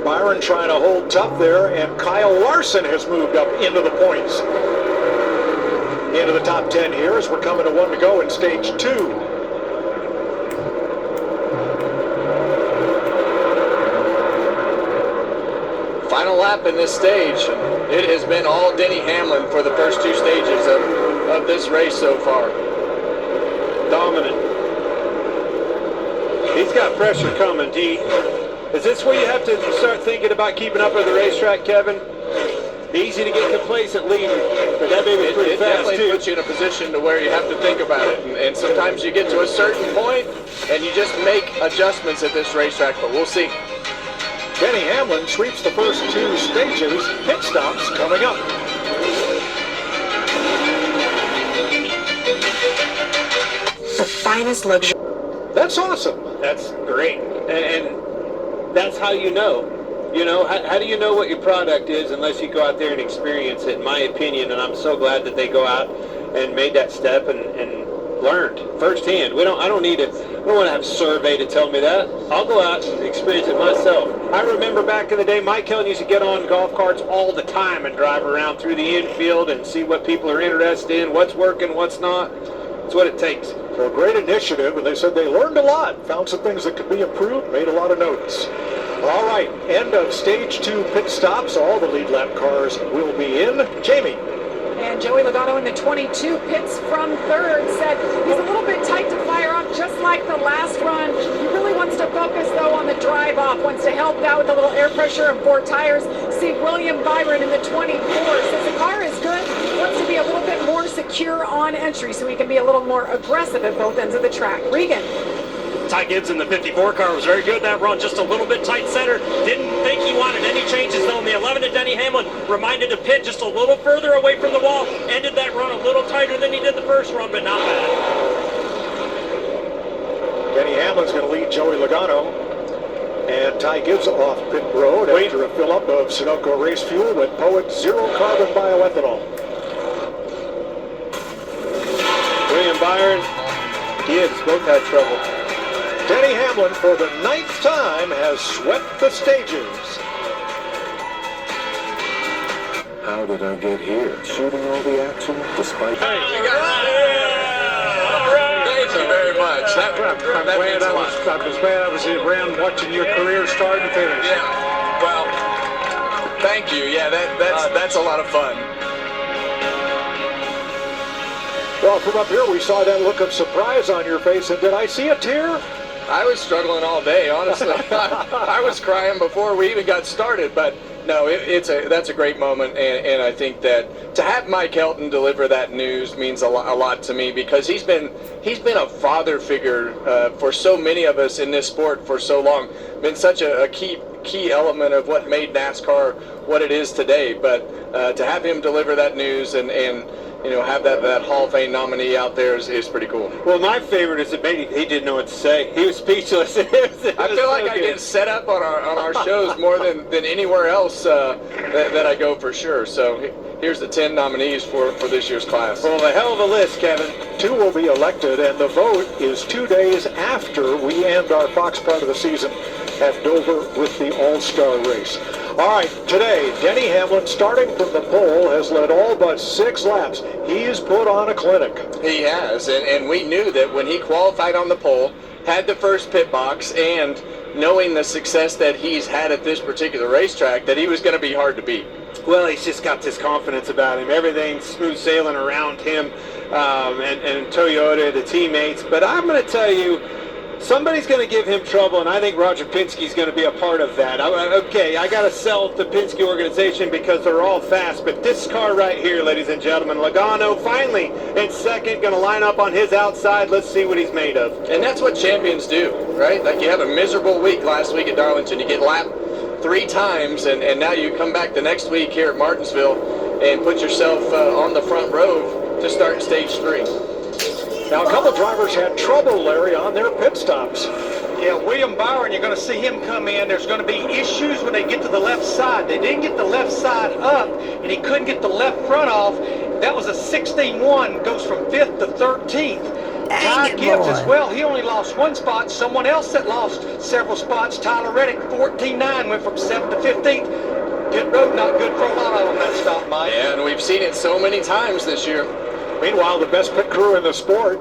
Byron trying to hold tough there, and Kyle Larson has moved up into the points. Into the top 10 here as we're coming to 1 to go in stage 2. Final lap in this stage. It has been all Denny Hamlin for the first 2 stages of this race so far. Dominant. He's got pressure coming, D. Is this where you have to start thinking about keeping up with the racetrack, Kevin? Easy to get complacent leading, but that may be pretty fast, definitely too. puts you in a position to where you have to think about it. And sometimes you get to a certain point, and you just make adjustments at this racetrack, but we'll see. Denny Hamlin sweeps the first 2 stages. Pit stops coming up. The finest luxury. That's awesome. That's great. And that's how you know. You know, how do you know what your product is unless you go out there and experience it, in my opinion, and I'm so glad that they go out and made that step and learned firsthand. I don't want to have a survey to tell me that. I'll go out and experience it myself. I remember back in the day, Mike Kellen used to get on golf carts all the time and drive around through the infield and see what people are interested in, what's working, what's not. It's what it takes. So a great initiative, and they said they learned a lot, found some things that could be improved, made a lot of notes. All right, end of stage 2 pit stops. All the lead lap cars will be in. Jamie. And Joey Logano in the 22 pits from third, said he's a little bit tight to fire off, just like the last run. He really wants to focus, though, on the drive off, wants to help out with a little air pressure and 4 tires. See William Byron in the 24, says the car is good, wants to be a little bit more secure on entry so he can be a little more aggressive at both ends of the track. Regan. Ty Gibbs in the 54 car was very good that run, just a little bit tight center. Didn't think he wanted any changes though. In the 11 to Denny Hamlin, reminded to pit just a little further away from the wall. Ended that run a little tighter than he did the first run, but not bad. Denny Hamlin's going to lead Joey Logano. And Ty Gibbs off pit road after a fill-up of Sunoco race fuel with Poet zero carbon bioethanol. William Byron, Gibbs both had trouble. Denny Hamlin, for the 9th time, has swept the stages. How did I get here? Shooting all the action despite... Thank you very much. I'm glad I was around watching your career start and finish. Yeah, well, thank you. Yeah, that's a lot of fun. Well, from up here, we saw that look of surprise on your face, and did I see a tear? I was struggling all day, honestly. I was crying before we even got started, but no, that's a great moment, and I think that to have Mike Helton deliver that news means a lot to me, because he's been a father figure for so many of us in this sport for so long. Been such a key element of what made NASCAR what it is today. But to have him deliver that news and you know, have that Hall of Fame nominee out there is pretty cool. Well, my favorite is that he didn't know what to say. He was speechless. I feel like I get set up on our shows more than anywhere else that I go, for sure. So here's the 10 nominees for this year's class. Well, a hell of a list, Kevin. 2 will be elected, and the vote is 2 days after we end our Fox part of the season at Dover with the All-Star race. All right, today, Denny Hamlin, starting from the pole, has led all but 6 laps. He's put on a clinic. He has, and we knew that when he qualified on the pole, had the first pit box, and knowing the success that he's had at this particular racetrack, that he was going to be hard to beat. Well, he's just got this confidence about him. Everything's smooth sailing around him and Toyota, the teammates. But I'm going to tell you, somebody's going to give him trouble, and I think Roger Penske's going to be a part of that. Okay, I got to sell the Penske organization because they're all fast, but this car right here, ladies and gentlemen, Logano finally in second, going to line up on his outside. Let's see what he's made of. And that's what champions do, right? Like, you have a miserable week last week at Darlington. You get lapped 3 times, and now you come back the next week here at Martinsville and put yourself on the front row to start stage 3. Now, a couple drivers had trouble, Larry, on their pit stops. Yeah, William Byron, you're going to see him come in. There's going to be issues when they get to the left side. They didn't get the left side up, and he couldn't get the left front off. That was a 16-1, goes from 5th to 13th. Ty it, Gibbs boy. as well. He only lost one spot. Someone else that lost several spots, Tyler Reddick, 14-9, went from 7th to 15th. Pit road not good for a lot of them that stop, Mike. And we've seen it so many times this year. Meanwhile, the best pit crew in the sport